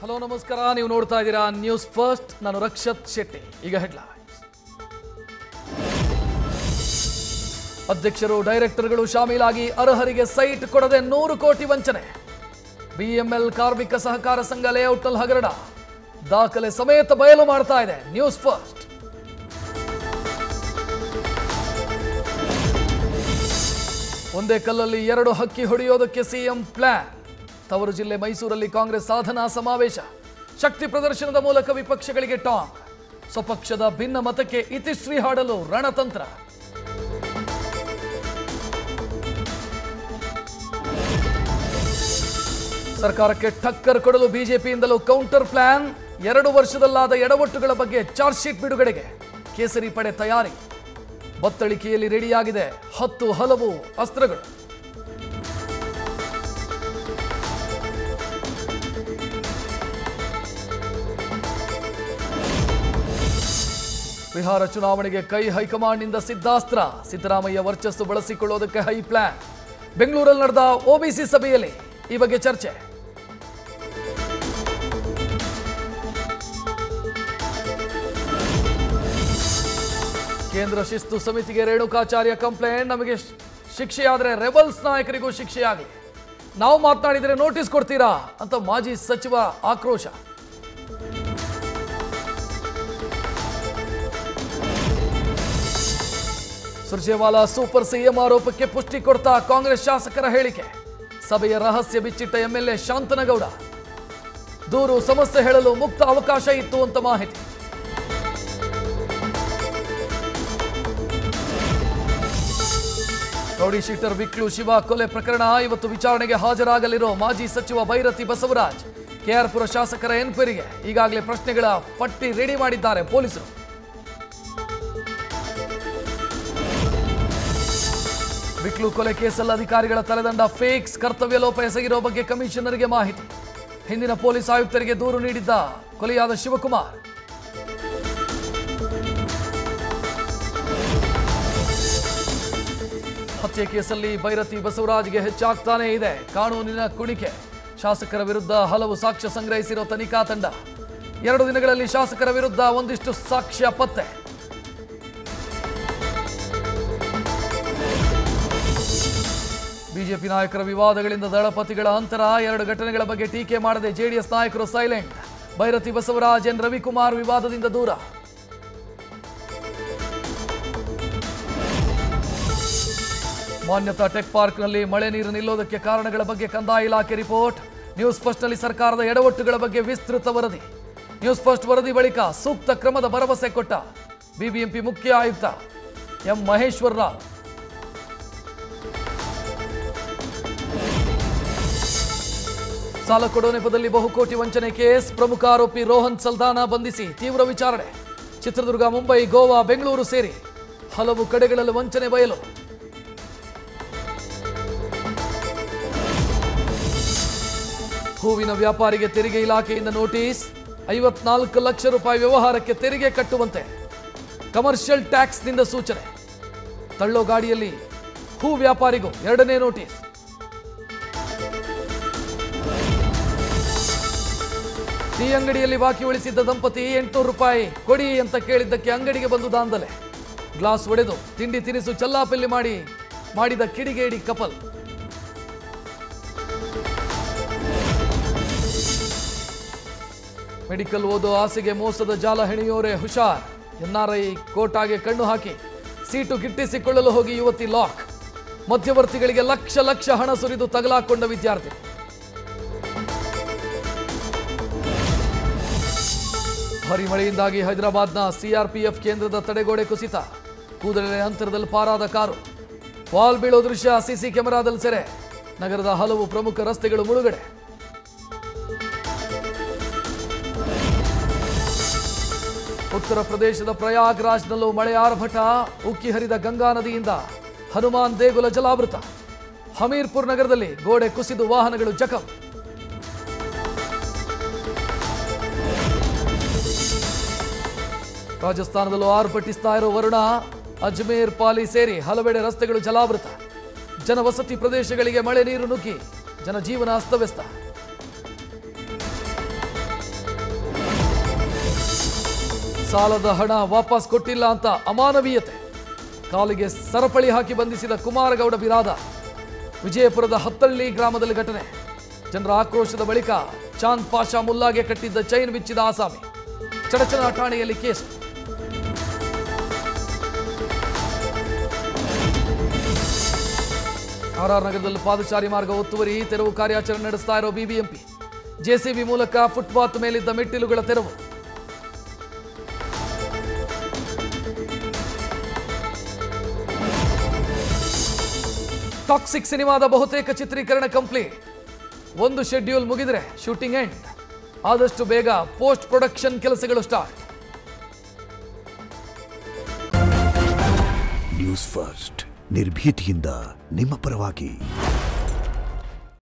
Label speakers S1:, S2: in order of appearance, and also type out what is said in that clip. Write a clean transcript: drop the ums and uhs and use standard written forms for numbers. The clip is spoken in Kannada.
S1: ಹಲೋ ನಮಸ್ಕಾರ, ನೀವು ನೋಡ್ತಾ ಇದ್ದೀರಾ ನ್ಯೂಸ್ ಫಸ್ಟ್. ನಾನು ರಕ್ಷತ್ ಶೆಟ್ಟಿ. ಈಗ ಹೆಡ್ಲೈನ್ಸ್. ಅಧ್ಯಕ್ಷರು ಡೈರೆಕ್ಟರ್ಗಳು ಶಾಮೀಲಾಗಿ ಅರ್ಹರಿಗೆ ಸೈಟ್ ಕೊಡದೆ 100 ಕೋಟಿ ವಂಚನೆ. ಬಿಎಂಎಲ್ ಕಾರ್ಮಿಕ ಸಹಕಾರ ಸಂಘ ಲೇಔಟ್ನಲ್ಲಿ ಹಗರಣ, ದಾಖಲೆ ಸಮೇತ ಬಯಲು ಮಾಡ್ತಾ ಇದೆ ನ್ಯೂಸ್ ಫಸ್ಟ್. ಒಂದೇ ಕಲ್ಲಲ್ಲಿ 2 ಹಕ್ಕಿ ಹೊಡೆಯೋದಕ್ಕೆ ಸಿಎಂ ಪ್ಲಾನ್. ತವರು ಜಿಲ್ಲೆ ಮೈಸೂರಲ್ಲಿ ಕಾಂಗ್ರೆಸ್ ಸಾಧನಾ ಸಮಾವೇಶ. ಶಕ್ತಿ ಪ್ರದರ್ಶನದ ಮೂಲಕ ವಿಪಕ್ಷಗಳಿಗೆ ಟಾಂಗ್. ಸ್ವಪಕ್ಷದ ಭಿನ್ನ ಮತಕ್ಕೆ ಇತಿಶ್ರೀ ಹಾಡಲು ರಣತಂತ್ರ. ಸರ್ಕಾರಕ್ಕೆ ಟಕ್ಕರ್ ಕೊಡಲು ಬಿಜೆಪಿಯಿಂದಲೂ ಕೌಂಟರ್ ಪ್ಲಾನ್. 2 ವರ್ಷದಲ್ಲಾದ ಎಡವಟ್ಟುಗಳ ಬಗ್ಗೆ ಚಾರ್ಜ್ ಶೀಟ್ ಬಿಡುಗಡೆಗೆ ಕೇಸರಿ ಪಡೆ ತಯಾರಿ. ಬತ್ತಳಿಕೆಯಲ್ಲಿ ರೆಡಿಯಾಗಿದೆ 10 ಹಲವು ಅಸ್ತ್ರಗಳು. ಬಿಹಾರ ಚುನಾವಣೆಗೆ ಕೈ ಹೈಕಮಾಂಡ್ನಿಂದ ಸಿದ್ಧಾಸ್ತ್ರ. ಸಿದ್ದರಾಮಯ್ಯ ವರ್ಚಸ್ಸು ಬಳಸಿಕೊಳ್ಳೋದಕ್ಕೆ ಹೈ ಪ್ಲಾನ್. ಬೆಂಗಳೂರಲ್ಲಿ ನಡೆದ ಒಬಿಸಿ ಸಭೆಯಲ್ಲಿ ಈ ಬಗ್ಗೆ ಚರ್ಚೆ. ಕೇಂದ್ರ ಶಿಸ್ತು ಸಮಿತಿಗೆ ರೇಣುಕಾಚಾರ್ಯ ಕಂಪ್ಲೇಂಟ್. ನಮಗೆ ಶಿಕ್ಷೆಯಾದರೆ ರೆಬಲ್ಸ್ ನಾಯಕರಿಗೂ ಶಿಕ್ಷೆಯಾಗಲಿ, ನಾವು ಮಾತನಾಡಿದರೆ ನೋಟಿಸ್ ಕೊಡ್ತೀರಾ ಅಂತ ಮಾಜಿ ಸಚಿವ ಆಕ್ರೋಶ. ಸುರ್ಜೇವಾಲಾ ಸೂಪರ್ ಸಿಎಂ ಆರೋಪಕ್ಕೆ ಪುಷ್ಟಿ ಕೊಡ್ತಾ ಕಾಂಗ್ರೆಸ್ ಶಾಸಕರ ಹೇಳಿಕೆ. ಸಭೆಯ ರಹಸ್ಯ ಬಿಚ್ಚಿಟ್ಟ ಎಂಎಲ್ಎ ಶಾಂತನಗೌಡ. ದೂರು ಸಮಸ್ಯೆ ಹೇಳಲು ಮುಕ್ತ ಅವಕಾಶ ಇತ್ತು ಅಂತ ಮಾಹಿತಿ. ರೌಡಿ ಶೀಟರ್ ವಿಕ್ಲು ಶಿವ ಕೊಲೆ ಪ್ರಕರಣ ಇವತ್ತು ವಿಚಾರಣೆಗೆ ಹಾಜರಾಗಲಿರೋ ಮಾಜಿ ಸಚಿವ ಭೈರತಿ ಬಸವರಾಜ್. ಕೆಆರ್ಪುರ ಶಾಸಕರ ಎನ್ಕ್ವೈರಿಗೆ ಈಗಾಗಲೇ ಪ್ರಶ್ನೆಗಳ ಪಟ್ಟಿ ರೆಡಿ ಮಾಡಿದ್ದಾರೆ ಪೊಲೀಸರು. ವಿಕ್ಲು ಕೊಲೆ ಕೇಸಲ್ಲಿ ಅಧಿಕಾರಿಗಳ ತಲೆದಂಡ ಫೇಕ್ಸ್. ಕರ್ತವ್ಯ ಲೋಪ ಎಸಗಿರೋ ಬಗ್ಗೆ ಕಮಿಷನರ್ಗೆ ಮಾಹಿತಿ. ಹಿಂದಿನ ಪೊಲೀಸ್ ಆಯುಕ್ತರಿಗೆ ದೂರು ನೀಡಿದ್ದ ಕೊಲೆಯಾದ ಶಿವಕುಮಾರ್. ಹತ್ಯೆ ಕೇಸಲ್ಲಿ ಭೈರತಿ ಬಸವರಾಜ್ಗೆ ಹೆಚ್ಚಾಗ್ತಾನೇ ಇದೆ ಕಾನೂನಿನ ಕುಣಿಕೆ. ಶಾಸಕರ ವಿರುದ್ಧ ಹಲವು ಸಾಕ್ಷ್ಯ ಸಂಗ್ರಹಿಸಿರೋ ತನಿಖಾ ತಂಡ. 2 ದಿನಗಳಲ್ಲಿ ಶಾಸಕರ ವಿರುದ್ಧ ಒಂದಿಷ್ಟು ಸಾಕ್ಷ್ಯ ಪತ್ತೆ. ಬಿಜೆಪಿ ನಾಯಕರ ವಿವಾದಗಳಿಂದ ದಳಪತಿಗಳ ಅಂತರ. 2 ಘಟನೆಗಳ ಬಗ್ಗೆ ಟೀಕೆ ಮಾಡದೆ ಜೆಡಿಎಸ್ ನಾಯಕರು ಸೈಲೆಂಟ್. ಭೈರತಿ ಬಸವರಾಜ್, ಎನ್ ರವಿಕುಮಾರ್ ವಿವಾದದಿಂದ ದೂರ. ಮಾನ್ಯತಾ ಟೆಕ್ ಪಾರ್ಕ್ನಲ್ಲಿ ಮಳೆ ನೀರು ನಿಲ್ಲೋದಕ್ಕೆ ಕಾರಣಗಳ ಬಗ್ಗೆ ಕಂದಾಯ ಇಲಾಖೆ ರಿಪೋರ್ಟ್. ನ್ಯೂಸ್ ಫಸ್ಟ್ನಲ್ಲಿ ಸರ್ಕಾರದ ಎಡವಟ್ಟುಗಳ ಬಗ್ಗೆ ವಿಸ್ತೃತ ವರದಿ. ನ್ಯೂಸ್ ಫಸ್ಟ್ ವರದಿ ಬಳಿಕ ಸೂಕ್ತ ಕ್ರಮದ ಭರವಸೆ ಕೊಟ್ಟ ಬಿಬಿಎಂಪಿ ಮುಖ್ಯ ಆಯುಕ್ತ ಎಂ ಮಹೇಶ್ವರ ರಾವ್. ಸಾಲ ಕೊಡೋ ನೆಪದಲ್ಲಿ ಬಹುಕೋಟಿ ವಂಚನೆ ಕೇಸ್. ಪ್ರಮುಖ ಆರೋಪಿ ರೋಹನ್ ಸಲ್ದಾನ ಬಂಧಿಸಿ ತೀವ್ರ ವಿಚಾರಣೆ. ಚಿತ್ರದುರ್ಗ, ಮುಂಬೈ, ಗೋವಾ, ಬೆಂಗಳೂರು ಸೇರಿ ಹಲವು ಕಡೆಗಳಲ್ಲಿ ವಂಚನೆ ಬಯಲು. ಹೂವಿನ ವ್ಯಾಪಾರಿಗೆ ತೆರಿಗೆ ಇಲಾಖೆಯಿಂದ ನೋಟಿಸ್. 54 ಲಕ್ಷ ರೂಪಾಯಿ ವ್ಯವಹಾರಕ್ಕೆ ತೆರಿಗೆ ಕಟ್ಟುವಂತೆ ಕಮರ್ಷಿಯಲ್ ಟ್ಯಾಕ್ಸ್ನಿಂದ ಸೂಚನೆ. ತಳ್ಳೋ ಗಾಡಿಯಲ್ಲಿ ಹೂ ವ್ಯಾಪಾರಿಗೂ 2ನೇ ನೋಟಿಸ್. ಟೀ ಅಂಗಡಿಯಲ್ಲಿ ಬಾಕಿ ಉಳಿಸಿದ್ದ ದಂಪತಿ 800 ರೂಪಾಯಿ ಕೊಡಿ ಅಂತ ಕೇಳಿದ್ದಕ್ಕೆ ಅಂಗಡಿಗೆ ಬಂದು ದಾಂಧಲೆ. ಗ್ಲಾಸ್ ಒಡೆದು ತಿಂಡಿ ತಿನಿಸು ಚಲ್ಲಾಪಿಲ್ಲಿ ಮಾಡಿದ ಕಿಡಿಗೇಡಿ ಕಪಲ್. ಮೆಡಿಕಲ್ ಓದೋ ಆಸೆಗೆ ಮೋಸದ ಜಾಲ ಹೆಣೆಯೋರೆ ಹುಷಾರ್. ಎನ್ಆರ್ಐ ಕೋಟಾಗೆ ಕಣ್ಣು ಹಾಕಿ ಸೀಟು ಗಿಟ್ಟಿಸಿಕೊಳ್ಳಲು ಹೋಗಿ ಯುವತಿ ಲಾಕ್. ಮಧ್ಯವರ್ತಿಗಳಿಗೆ ಲಕ್ಷ ಹಣ ಸುರಿದು ತಗಲಾಕೊಂಡ ವಿದ್ಯಾರ್ಥಿ. ಭಾರಿ ಮಳೆಯಿಂದಾಗಿ ಹೈದರಾಬಾದ್ನ ಸಿಆರ್ಪಿಎಫ್ ಕೇಂದ್ರದ ತಡೆಗೋಡೆ ಕುಸಿತ. ಕೂದಲೇ ಅಂತರದಲ್ಲಿ ಪಾರಾದ ಕಾರು. ವಾಲ್ ಬೀಳೋ ದೃಶ್ಯ ಸಿಸಿ ಕ್ಯಾಮೆರಾದಲ್ಲಿ ಸೆರೆ. ನಗರದ ಹಲವು ಪ್ರಮುಖ ರಸ್ತೆಗಳು ಮುಳುಗಡೆ. ಉತ್ತರ ಪ್ರದೇಶದ ಪ್ರಯಾಗ್ರಾಜ್ನಲ್ಲೂ ಮಳೆ ಆರ್ಭಟ. ಉಕ್ಕಿ ಹರಿದ ಗಂಗಾ ನದಿಯಿಂದ ಹನುಮಾನ್ ದೇಗುಲ ಜಲಾವೃತ. ಹಮೀರ್ಪುರ್ ನಗರದಲ್ಲಿ ಗೋಡೆ ಕುಸಿದು ವಾಹನಗಳು ಜಖಂ. ರಾಜಸ್ಥಾನದಲ್ಲೂ ಆರ್ಭಟಿಸ್ತಾ ಇರೋ ವರುಣ. ಅಜ್ಮೇರ್, ಪಾಲಿ ಸೇರಿ ಹಲವೆಡೆ ರಸ್ತೆಗಳು ಜಲಾವೃತ. ಜನವಸತಿ ಪ್ರದೇಶಗಳಿಗೆ ಮಳೆ ನೀರು ನುಗ್ಗಿ ಜನಜೀವನ ಅಸ್ತವ್ಯಸ್ತ. ಸಾಲದ ಹಣ ವಾಪಸ್ ಕೊಟ್ಟಿಲ್ಲ ಅಂತ ಅಮಾನವೀಯತೆ, ಕಾಲಿಗೆ ಸರಪಳಿ ಹಾಕಿ ಬಂಧಿಸಿದ ಕುಮಾರಗೌಡ ಬಿರಾದ. ವಿಜಯಪುರದ ಹತ್ತಳ್ಳಿ ಗ್ರಾಮದಲ್ಲಿ ಘಟನೆ. ಜನರ ಆಕ್ರೋಶದ ಬಳಿಕ ಚಾಂದ್ ಪಾಷಾ ಮುಲ್ಲಾಗೆ ಕಟ್ಟಿದ್ದ ಚೈನ್ ಬಿಚ್ಚಿದ ಆಸಾಮಿ. ಚಡಚಣ ಠಾಣೆಯಲ್ಲಿ ಕೇಸು. ಆರ್ಆರ್ ನಗರದಲ್ಲಿ ಪಾದಚಾರಿ ಮಾರ್ಗ ಒತ್ತುವರಿ ತೆರವು ಕಾರ್ಯಾಚರಣೆ ನಡೆಸ್ತಾ ಇರೋ ಬಿಬಿಎಂಪಿ. ಜೆಸಿಬಿ ಮೂಲಕ ಫುಟ್ಪಾತ್ ಮೇಲಿದ್ದ ಮೆಟ್ಟಿಲುಗಳ ತೆರವು. ಟಾಕ್ಸಿಕ್ ಸಿನಿಮಾದ ಬಹುತೇಕ ಚಿತ್ರೀಕರಣ ಕಂಪ್ಲೀಟ್. ಒಂದು ಶೆಡ್ಯೂಲ್ ಮುಗಿದರೆ ಶೂಟಿಂಗ್ ಎಂಡ್. ಆದಷ್ಟು ಬೇಗ ಪೋಸ್ಟ್ ಪ್ರೊಡಕ್ಷನ್ ಕೆಲಸಗಳು ಸ್ಟಾರ್ಟ್.
S2: ನ್ಯೂಸ್ ಫಸ್ಟ್ ನಿರ್ಭೀತಿಯಿಂದ ನಿಮ್ಮ ಪರವಾಗಿ.